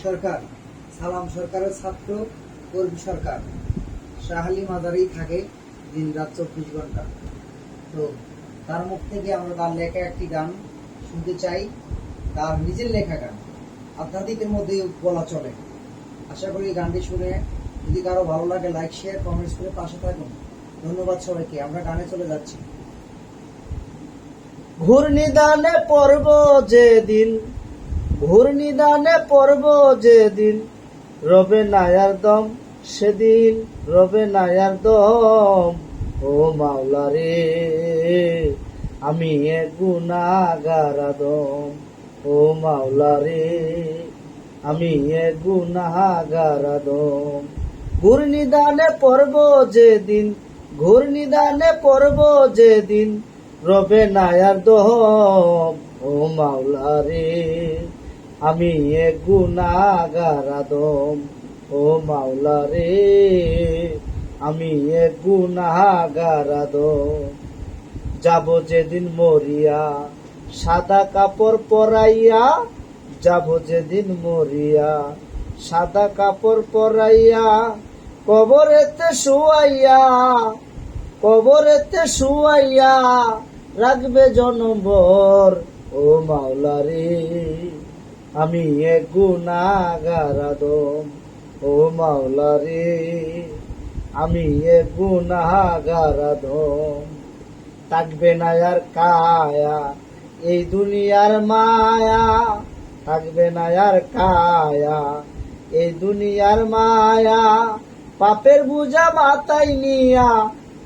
সরকার, সালাম সরকারের ছাত্র কর্মী সরকার শাহালি মাজারেই থাকে দিন রাত 24 ঘন্টা। তো তার মুখ থেকে আমরা তার লেখা একটি গান শুনতে চাই, তার নিজের লেখা গান, আধ্যাত্মিকের মধ্যে বলা চলে। আশা করি গানটি শুনে যদি কারো ভালো লাগে লাইক শেয়ার কমেন্টস করে পাশে থাকুন। ধন্যবাদ সবাইকে। আমরা গানে চলে যাচ্ছি। ঘূর্ণিদানে পর্ব যেদিন, ঘূর্ণিদানে পর্ব যেদিন, রবে নায়ার দম সেদিন, রবে নায়ার দম। ও মাওলা রে, আমি এক গুনাহগার আদম। ও মাওলা রে, আমি এক গুনাহগার আদম। ঘূর্ণিদানে পর্ব যেদিন, ঘূর্ণিদানে পর্ব যেদিন, রবে নায়ার দম। ও মাওলা রে, আমি এক গুনাহগার আদম। ও মাওলা রে, আমি এক গুনাহগার আদম। যাব যেদিন মরিয়া সাদা কাপড় পরাইয়া, যাব যেদিন মরিয়া সাদা কাপড় পরাইয়া, কবরেতে শুয়াইয়া, কবরেতে শুয়াইয়া রাখবে জনমভর। ও মাওলা রে, আমি এক গুনাহগার আদম। ও মাওলা রে, আমি এক গুনাহগার আদম। থাকবে না আর কায়া এই দুনিয়ার মায়া, থাকবে না আর কায়া এই দুনিয়ার মায়া। পাপের বোঝা মাথায় নিয়া,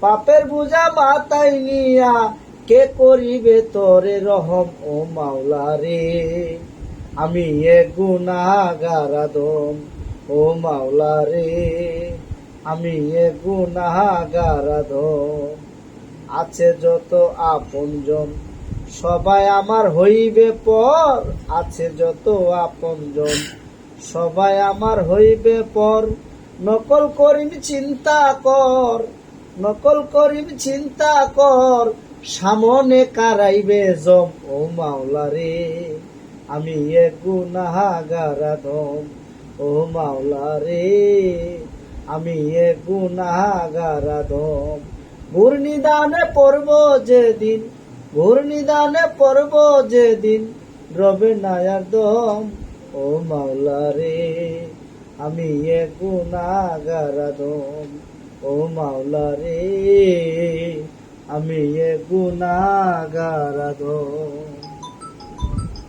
পাপের বোঝা মাথায় নিয়া, কে করিবে তোরে রহম। ও মাওলা রে, আমি এক গুনাহগার আদম। ও মাওলা রে, আমি এক গুনাহগার আদম। আছে যত আপনজন সবাই আমার হইবে পর, আছে যত আপনজন সবাই আমার হইবে পর। নকল করিম চিন্তা কর, নকল করিম চিন্তা কর, সামনে কারাইবে জম। ও মাওলা রে, আমি এক গুনাহগার আদম। ও মাওলা রে, আমি এক গুনাহগার আদম। ঘূর্ণিদানে পর্ব যেদিন, ঘূর্ণিদানে পর্ব যেদিন, রবে নায়ার দম। ও মাওলা রে, আমি এক গুনাহগার আদম। ও মাওলা রে, আমি এক গুনাহগার আদম।